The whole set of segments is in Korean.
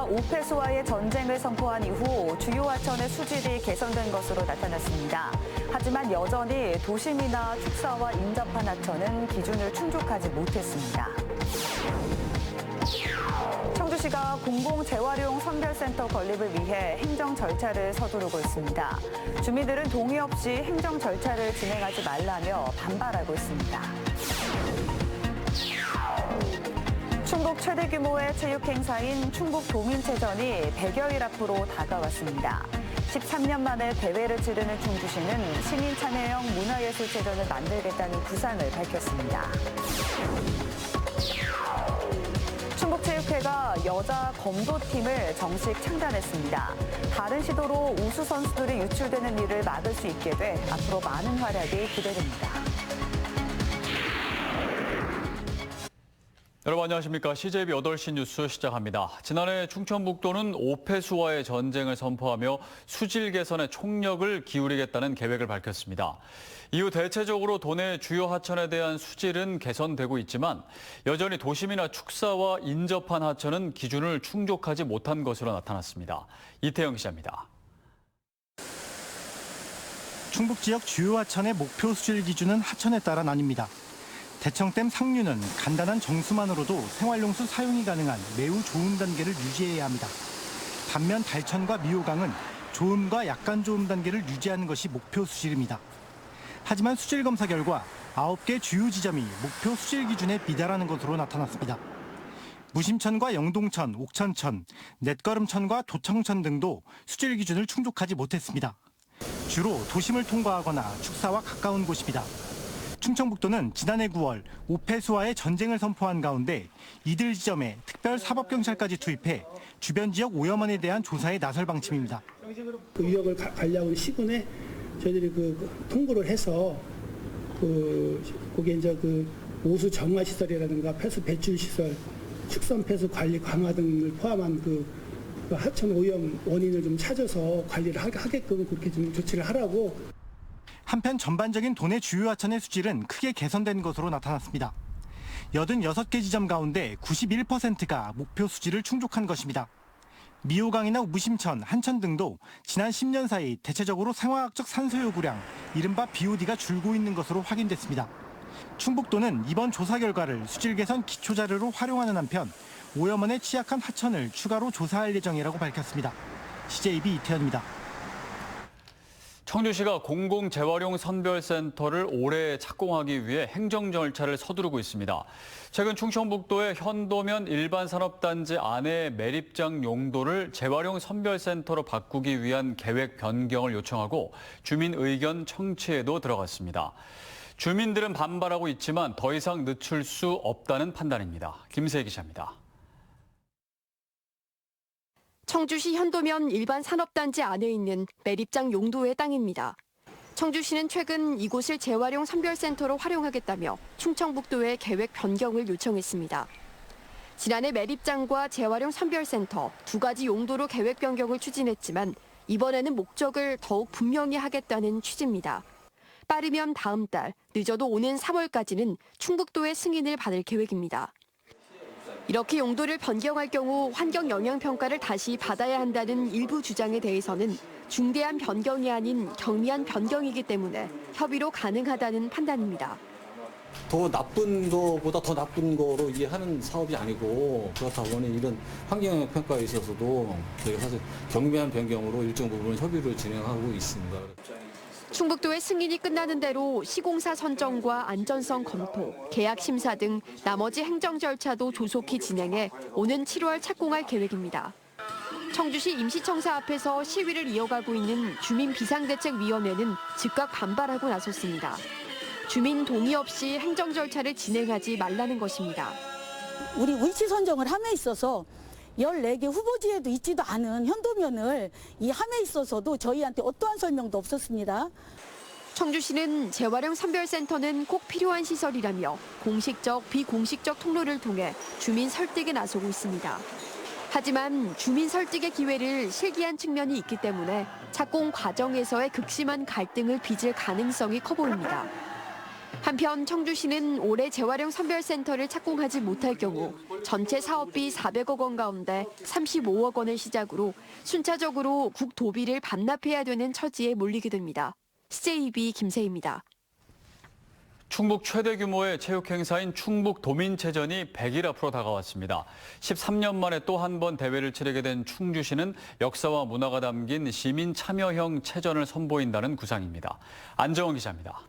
오페스와의 전쟁을 선포한 이후 주요 하천의 수질이 개선된 것으로 나타났습니다. 하지만 여전히 도심이나 축사와 인접한 하천은 기준을 충족하지 못했습니다. 청주시가 공공재활용 선별센터 건립을 위해 행정 절차를 서두르고 있습니다. 주민들은 동의 없이 행정 절차를 진행하지 말라며 반발하고 있습니다. 충북 최대 규모의 체육 행사인 충북도민체전이 100여일 앞으로 다가왔습니다. 13년 만에 대회를 치르는 충주시는 시민 참여형 문화예술체전을 만들겠다는 구상을 밝혔습니다. 충북체육회가 여자 검도팀을 정식 창단했습니다. 다른 시도로 우수 선수들이 유출되는 일을 막을 수 있게 돼 앞으로 많은 활약이 기대됩니다. 여러분 안녕하십니까. CJB 8시 뉴스 시작합니다. 지난해 충청북도는 오폐수와의 전쟁을 선포하며 수질 개선에 총력을 기울이겠다는 계획을 밝혔습니다. 이후 대체적으로 도내 주요 하천에 대한 수질은 개선되고 있지만 여전히 도심이나 축사와 인접한 하천은 기준을 충족하지 못한 것으로 나타났습니다. 이태영 기자입니다. 충북 지역 주요 하천의 목표 수질 기준은 하천에 따라 나뉩니다. 대청댐 상류는 간단한 정수만으로도 생활용수 사용이 가능한 매우 좋은 단계를 유지해야 합니다. 반면 달천과 미호강은 좋음과 약간 좋음 단계를 유지하는 것이 목표 수질입니다. 하지만 수질 검사 결과 9개 주요 지점이 목표 수질 기준에 미달하는 것으로 나타났습니다. 무심천과 영동천, 옥천천, 넷걸음천과 도청천 등도 수질 기준을 충족하지 못했습니다. 주로 도심을 통과하거나 축사와 가까운 곳입니다. 충청북도는 지난해 9월 오폐수와의 전쟁을 선포한 가운데 이들 지점에 특별 사법경찰까지 투입해 주변 지역 오염원에 대한 조사에 나설 방침입니다. 그 유역을 관리하고 있는 시군에 저희들이 통보를 해서 거기에 이제 오수 정화 시설이라든가 폐수 배출 시설, 축선 폐수 관리 강화 등을 포함한 그 하천 오염 원인을 좀 찾아서 관리를 하게끔 그렇게 좀 조치를 하라고. 한편 전반적인 도내 주요 하천의 수질은 크게 개선된 것으로 나타났습니다. 86개 지점 가운데 91%가 목표 수질을 충족한 것입니다. 미호강이나 무심천, 한천 등도 지난 10년 사이 대체적으로 생화학적 산소 요구량, 이른바 BOD가 줄고 있는 것으로 확인됐습니다. 충북도는 이번 조사 결과를 수질 개선 기초자료로 활용하는 한편 오염원에 취약한 하천을 추가로 조사할 예정이라고 밝혔습니다. CJB 이태현입니다. 청주시가 공공재활용 선별센터를 올해 착공하기 위해 행정 절차를 서두르고 있습니다. 최근 충청북도의 현도면 일반산업단지 안의 매립장 용도를 재활용 선별센터로 바꾸기 위한 계획 변경을 요청하고 주민 의견 청취에도 들어갔습니다. 주민들은 반발하고 있지만 더 이상 늦출 수 없다는 판단입니다. 김세희 기자입니다. 청주시 현도면 일반 산업단지 안에 있는 매립장 용도의 땅입니다. 청주시는 최근 이곳을 재활용 선별센터로 활용하겠다며 충청북도에 계획 변경을 요청했습니다. 지난해 매립장과 재활용 선별센터 두 가지 용도로 계획 변경을 추진했지만 이번에는 목적을 더욱 분명히 하겠다는 취지입니다. 빠르면 다음 달, 늦어도 오는 3월까지는 충북도의 승인을 받을 계획입니다. 이렇게 용도를 변경할 경우 환경 영향 평가를 다시 받아야 한다는 일부 주장에 대해서는 중대한 변경이 아닌 경미한 변경이기 때문에 협의로 가능하다는 판단입니다. 더 나쁜 거보다 더 나쁜 거로 이해하는 사업이 아니고 그렇다 보니 이런 환경 영향 평가에 있어서도 저희가 사실 경미한 변경으로 일정 부분 협의를 진행하고 있습니다. 충북도의 승인이 끝나는 대로 시공사 선정과 안전성 검토, 계약 심사 등 나머지 행정 절차도 조속히 진행해 오는 7월 착공할 계획입니다. 청주시 임시청사 앞에서 시위를 이어가고 있는 주민비상대책위원회는 즉각 반발하고 나섰습니다. 주민 동의 없이 행정 절차를 진행하지 말라는 것입니다. 우리 위치 선정을 함에 있어서 14개 후보지에도 있지도 않은 현도면을 이 함에 있어서도 저희한테 어떠한 설명도 없었습니다. 청주시는 재활용 선별센터는 꼭 필요한 시설이라며 공식적, 비공식적 통로를 통해 주민 설득에 나서고 있습니다. 하지만 주민 설득의 기회를 실기한 측면이 있기 때문에 착공 과정에서의 극심한 갈등을 빚을 가능성이 커 보입니다. 한편 청주시는 올해 재활용 선별센터를 착공하지 못할 경우 전체 사업비 400억 원 가운데 35억 원을 시작으로 순차적으로 국도비를 반납해야 되는 처지에 몰리게 됩니다. CJB 김세희입니다. 충북 최대 규모의 체육 행사인 충북 도민체전이 100일 앞으로 다가왔습니다. 13년 만에 또 한 번 대회를 치르게 된 충주시는 역사와 문화가 담긴 시민 참여형 체전을 선보인다는 구상입니다. 안정원 기자입니다.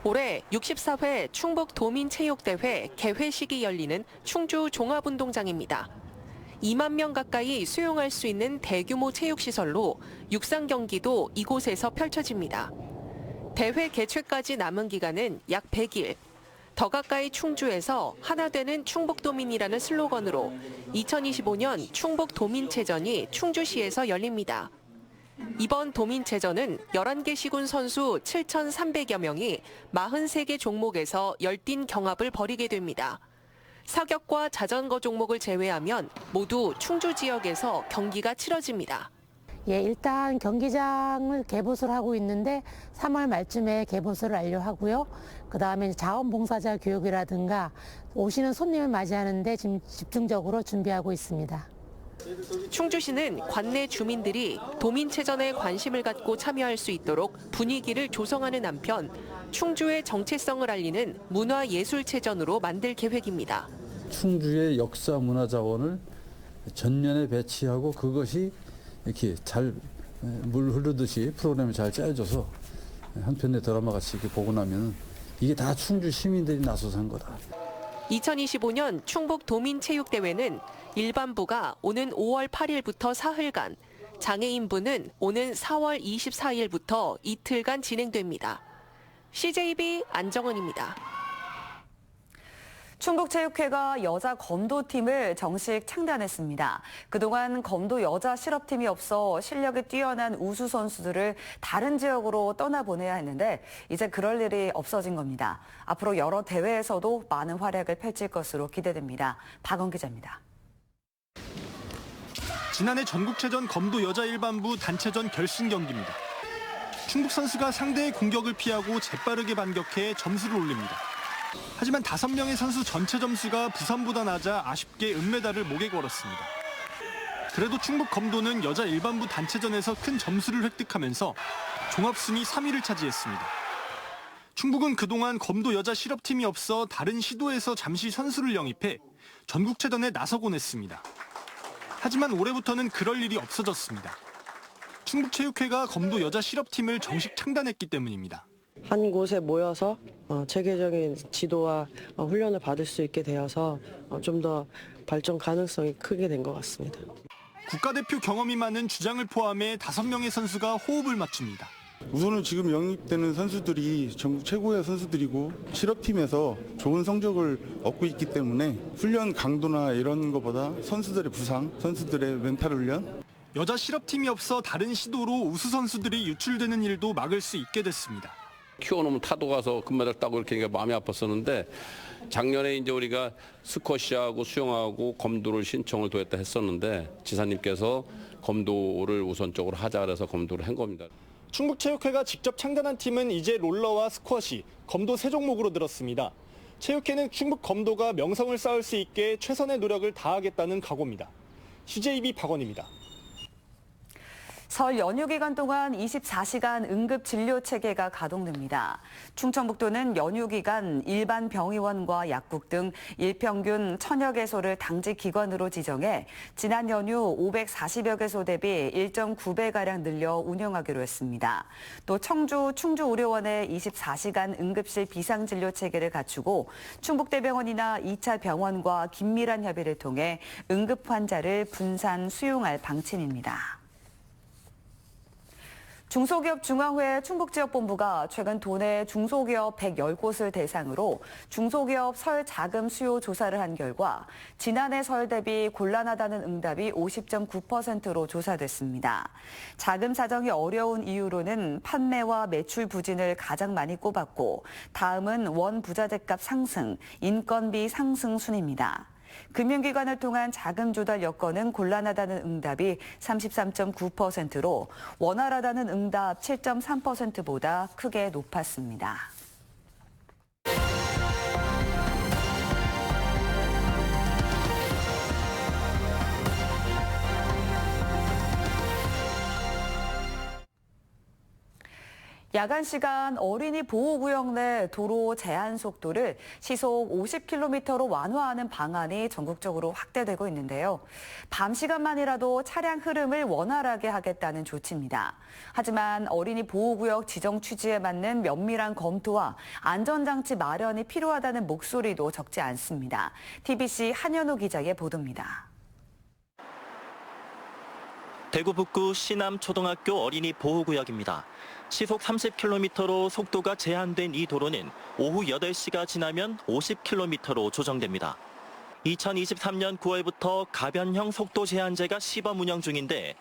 올해 64회 충북 도민체육대회 개회식이 열리는 충주 종합운동장입니다. 2만 명 가까이 수용할 수 있는 대규모 체육시설로 육상 경기도 이곳에서 펼쳐집니다. 대회 개최까지 남은 기간은 약 100일. 더 가까이 충주에서 하나 되는 충북도민이라는 슬로건으로 2025년 충북도민체전이 충주시에서 열립니다. 이번 도민체전은 11개 시군 선수 7,300여 명이 43개 종목에서 열띤 경합을 벌이게 됩니다. 사격과 자전거 종목을 제외하면 모두 충주 지역에서 경기가 치러집니다. 일단 경기장을 개보수를 하고 있는데 3월 말쯤에 개보수를 완료하고요. 그다음에 자원봉사자 교육이라든가 오시는 손님을 맞이하는데 지금 집중적으로 준비하고 있습니다. 충주시는 관내 주민들이 도민체전에 관심을 갖고 참여할 수 있도록 분위기를 조성하는 한편 충주의 정체성을 알리는 문화예술체전으로 만들 계획입니다. 충주의 역사 문화 자원을 전면에 배치하고 그것이 이렇게 잘 물 흐르듯이 프로그램이 잘 짜여져서 한편의 드라마 같이 이렇게 보고 나면 이게 다 충주 시민들이 나서서 한 거다. 2025년 충북 도민체육대회는 일반부가 오는 5월 8일부터 사흘간, 장애인부는 오는 4월 24일부터 이틀간 진행됩니다. CJB 안정은입니다. 충북체육회가 여자 검도팀을 정식 창단했습니다. 그동안 검도 여자 실업팀이 없어 실력이 뛰어난 우수 선수들을 다른 지역으로 떠나보내야 했는데 이제 그럴 일이 없어진 겁니다. 앞으로 여러 대회에서도 많은 활약을 펼칠 것으로 기대됩니다. 박원 기자입니다. 지난해 전국체전 검도 여자 일반부 단체전 결승 경기입니다. 충북 선수가 상대의 공격을 피하고 재빠르게 반격해 점수를 올립니다. 하지만 5명의 선수 전체 점수가 부산보다 낮아 아쉽게 은메달을 목에 걸었습니다. 그래도 충북 검도는 여자 일반부 단체전에서 큰 점수를 획득하면서 종합순위 3위를 차지했습니다. 충북은 그동안 검도 여자 실업팀이 없어 다른 시도에서 잠시 선수를 영입해 전국체전에 나서곤 했습니다. 하지만 올해부터는 그럴 일이 없어졌습니다. 충북체육회가 검도 여자 실업팀을 정식 창단했기 때문입니다. 한 곳에 모여서 체계적인 지도와 훈련을 받을 수 있게 되어서 좀 더 발전 가능성이 크게 된 것 같습니다. 국가대표 경험이 많은 주장을 포함해 5명의 선수가 호흡을 맞춥니다. 우선은 지금 영입되는 선수들이 전국 최고의 선수들이고 실업팀에서 좋은 성적을 얻고 있기 때문에 훈련 강도나 이런 것보다 선수들의 부상, 선수들의 멘탈 훈련. 여자 실업팀이 없어 다른 시도로 우수 선수들이 유출되는 일도 막을 수 있게 됐습니다. 키워놓으면 타도 가서 금메달 따고 이렇게 마음이 아팠었는데 작년에 이제 우리가 스쿼시하고 수영하고 검도를 신청을 도했다 했었는데 지사님께서 검도를 우선적으로 하자 그래서 검도를 한 겁니다. 충북체육회가 직접 창단한 팀은 이제 롤러와 스쿼시, 검도 3종목으로 늘었습니다. 체육회는 충북 검도가 명성을 쌓을 수 있게 최선의 노력을 다하겠다는 각오입니다. CJB 박원입니다. 설 연휴 기간 동안 24시간 응급 진료 체계가 가동됩니다. 충청북도는 연휴 기간 일반 병의원과 약국 등 일평균 1000여 개소를 당직 기관으로 지정해 지난 연휴 540여 개소 대비 1.9배가량 늘려 운영하기로 했습니다. 또 청주 충주의료원의 24시간 응급실 비상진료 체계를 갖추고 충북대병원이나 2차 병원과 긴밀한 협의를 통해 응급 환자를 분산 수용할 방침입니다. 중소기업 중앙회 충북지역본부가 최근 도내 중소기업 110곳을 대상으로 중소기업 설 자금 수요 조사를 한 결과 지난해 설 대비 곤란하다는 응답이 50.9%로 조사됐습니다. 자금 사정이 어려운 이유로는 판매와 매출 부진을 가장 많이 꼽았고 다음은 원 부자재값 상승, 인건비 상승 순입니다. 금융기관을 통한 자금 조달 여건은 곤란하다는 응답이 33.9%로 원활하다는 응답 7.3%보다 크게 높았습니다. 야간 시간 어린이 보호구역 내 도로 제한 속도를 시속 50km로 완화하는 방안이 전국적으로 확대되고 있는데요. 밤 시간만이라도 차량 흐름을 원활하게 하겠다는 조치입니다. 하지만 어린이 보호구역 지정 취지에 맞는 면밀한 검토와 안전장치 마련이 필요하다는 목소리도 적지 않습니다. TBC 한현우 기자의 보도입니다. 대구 북구 시남초등학교 어린이 보호구역입니다. 시속 30km로 속도가 제한된 이 도로는 오후 8시가 지나면 50km로 조정됩니다. 2023년 9월부터 가변형 속도 제한제가 시범 운영 중인데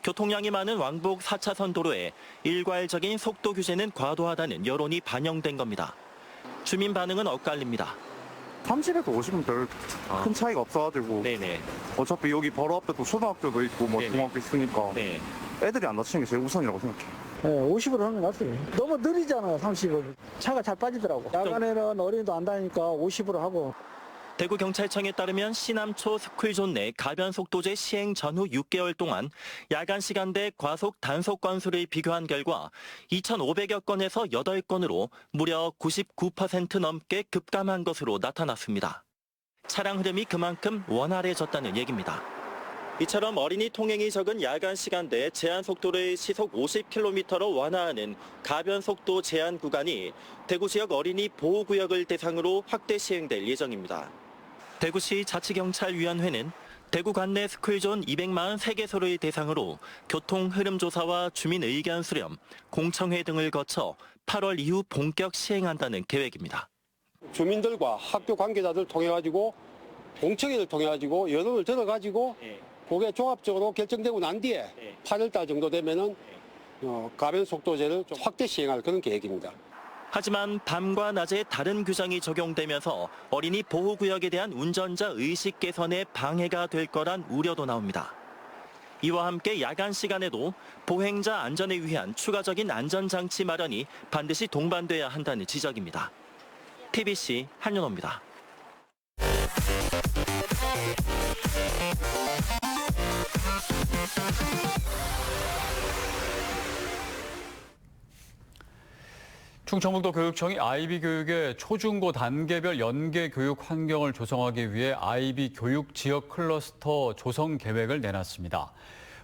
교통량이 많은 왕복 4차선 도로에 일괄적인 속도 규제는 과도하다는 여론이 반영된 겁니다. 주민 반응은 엇갈립니다. 30에서 50은 별 큰 차이가 없어가지고 네네. 어차피 여기 바로 앞에도 초등학교도 있고 뭐 중학교 있으니까 네. 애들이 안 다치는 게 제일 우선이라고 생각해. 네, 50으로 하는 게 낫어요. 너무 느리잖아요, 30은. 차가 잘 빠지더라고. 야간에는 어린이도 안 다니니까 50으로 하고. 대구경찰청에 따르면 시남초 스쿨존 내 가변속도제 시행 전후 6개월 동안 야간 시간대 과속 단속 건수를 비교한 결과 2,500여 건에서 8건으로 무려 99% 넘게 급감한 것으로 나타났습니다. 차량 흐름이 그만큼 원활해졌다는 얘기입니다. 이처럼 어린이 통행이 적은 야간 시간대 제한 속도를 시속 50km로 완화하는 가변속도 제한 구간이 대구 지역 어린이 보호구역을 대상으로 확대 시행될 예정입니다. 대구시 자치경찰위원회는 대구 관내 스쿨존 243개소를 대상으로 교통 흐름 조사와 주민 의견 수렴, 공청회 등을 거쳐 8월 이후 본격 시행한다는 계획입니다. 주민들과 학교 관계자들 통해가지고 공청회를 통해가지고 여론을 들어가지고 그게 종합적으로 결정되고 난 뒤에 8월달 정도 되면은 가변속도제를 좀 확대 시행할 그런 계획입니다. 하지만 밤과 낮에 다른 규정이 적용되면서 어린이 보호구역에 대한 운전자 의식 개선에 방해가 될 거란 우려도 나옵니다. 이와 함께 야간 시간에도 보행자 안전을 위한 추가적인 안전장치 마련이 반드시 동반돼야 한다는 지적입니다. TBC 한윤호입니다. 충청북도 교육청이 아이비 교육의 초중고 단계별 연계 교육 환경을 조성하기 위해 아이비 교육 지역 클러스터 조성 계획을 내놨습니다.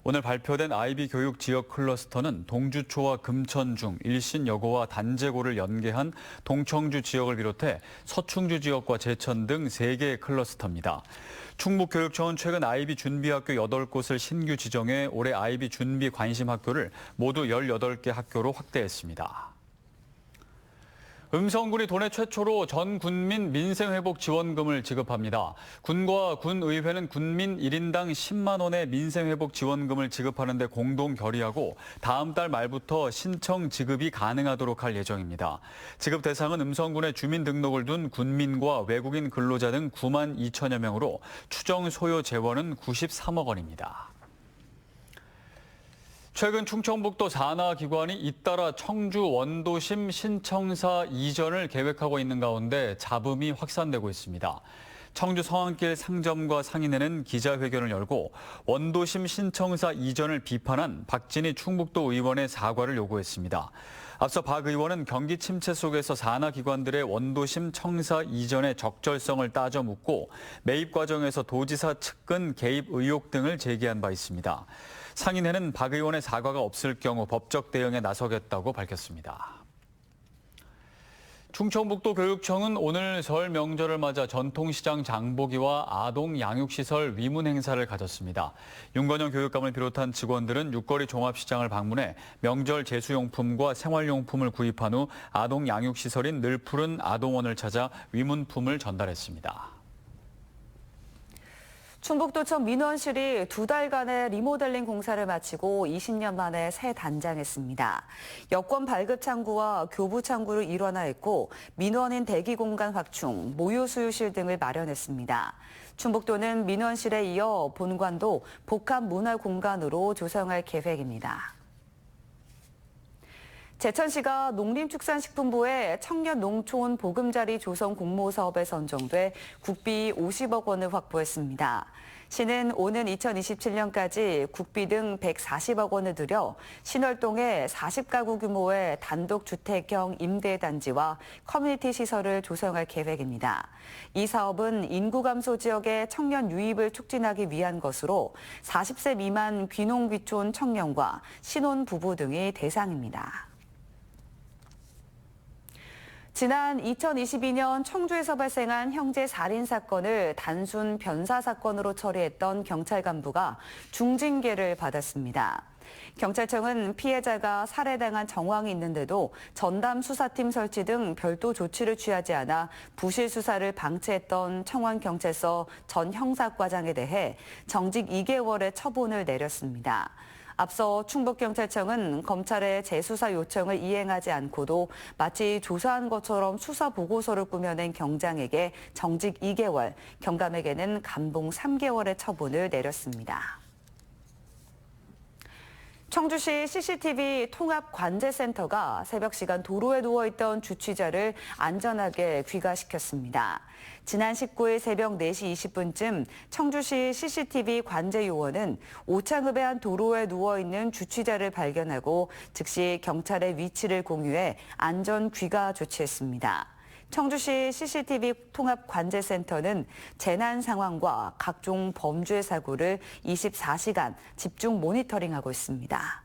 오늘 발표된 아이비 교육 지역 클러스터는 동주초와 금천중, 일신여고와 단제고를 연계한 동청주 지역을 비롯해 서충주 지역과 제천 등 3개의 클러스터입니다. 충북교육청은 최근 아이비 준비학교 8곳을 신규 지정해 올해 아이비 준비 관심 학교를 모두 18개 학교로 확대했습니다. 음성군이 도내 최초로 전 군민 민생회복 지원금을 지급합니다. 군과 군의회는 군민 1인당 10만 원의 민생회복 지원금을 지급하는 데 공동 결의하고 다음 달 말부터 신청 지급이 가능하도록 할 예정입니다. 지급 대상은 음성군에 주민 등록을 둔 군민과 외국인 근로자 등 9만 2천여 명으로 추정 소요 재원은 93억 원입니다. 최근 충청북도 산하기관이 잇따라 청주 원도심 신청사 이전을 계획하고 있는 가운데 잡음이 확산되고 있습니다. 청주 성안길 상점과 상인회는 기자회견을 열고 원도심 신청사 이전을 비판한 박진희 충북도 의원의 사과를 요구했습니다. 앞서 박 의원은 경기 침체 속에서 산하기관들의 원도심 청사 이전의 적절성을 따져 묻고 매입 과정에서 도지사 측근 개입 의혹 등을 제기한 바 있습니다. 상인회는 박 의원의 사과가 없을 경우 법적 대응에 나서겠다고 밝혔습니다. 충청북도 교육청은 오늘 설 명절을 맞아 전통시장 장보기와 아동 양육시설 위문 행사를 가졌습니다. 윤건영 교육감을 비롯한 직원들은 육거리 종합시장을 방문해 명절 제수용품과 생활용품을 구입한 후 아동 양육시설인 늘푸른 아동원을 찾아 위문품을 전달했습니다. 충북도청 민원실이 2달간의 리모델링 공사를 마치고 20년 만에 새 단장했습니다. 여권 발급 창구와 교부 창구를 일원화했고 민원인 대기 공간 확충, 모유 수유실 등을 마련했습니다. 충북도는 민원실에 이어 본관도 복합 문화 공간으로 조성할 계획입니다. 제천시가 농림축산식품부의 청년농촌 보금자리 조성 공모사업에 선정돼 국비 50억 원을 확보했습니다. 시는 오는 2027년까지 국비 등 140억 원을 들여 신월동에 40가구 규모의 단독주택형 임대단지와 커뮤니티 시설을 조성할 계획입니다. 이 사업은 인구 감소 지역의 청년 유입을 촉진하기 위한 것으로 40세 미만 귀농귀촌 청년과 신혼부부 등이 대상입니다. 지난 2022년 청주에서 발생한 형제 살인 사건을 단순 변사 사건으로 처리했던 경찰 간부가 중징계를 받았습니다. 경찰청은 피해자가 살해당한 정황이 있는데도 전담 수사팀 설치 등 별도 조치를 취하지 않아 부실 수사를 방치했던 청원경찰서 전 형사과장에 대해 정직 2개월의 처분을 내렸습니다. 앞서 충북경찰청은 검찰의 재수사 요청을 이행하지 않고도 마치 조사한 것처럼 수사 보고서를 꾸며낸 경장에게 정직 2개월, 경감에게는 감봉 3개월의 처분을 내렸습니다. 청주시 CCTV 통합관제센터가 새벽 시간 도로에 누워있던 주취자를 안전하게 귀가시켰습니다. 지난 19일 새벽 4시 20분쯤 청주시 CCTV 관제요원은 오창읍의 한 도로에 누워있는 주취자를 발견하고 즉시 경찰의 위치를 공유해 안전 귀가 조치했습니다. 청주시 CCTV 통합관제센터는 재난 상황과 각종 범죄 사고를 24시간 집중 모니터링하고 있습니다.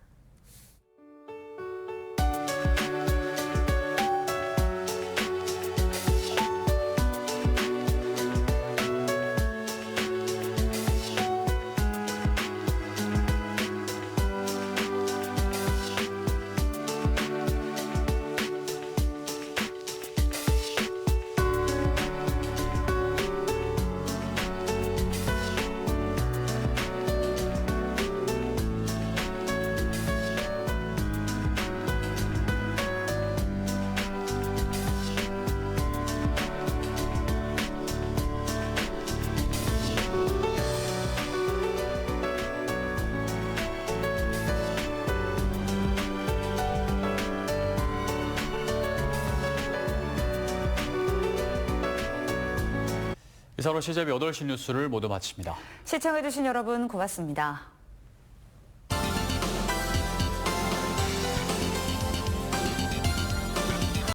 이상으로 CJB 8시 뉴스를 모두 마칩니다. 시청해주신 여러분 고맙습니다.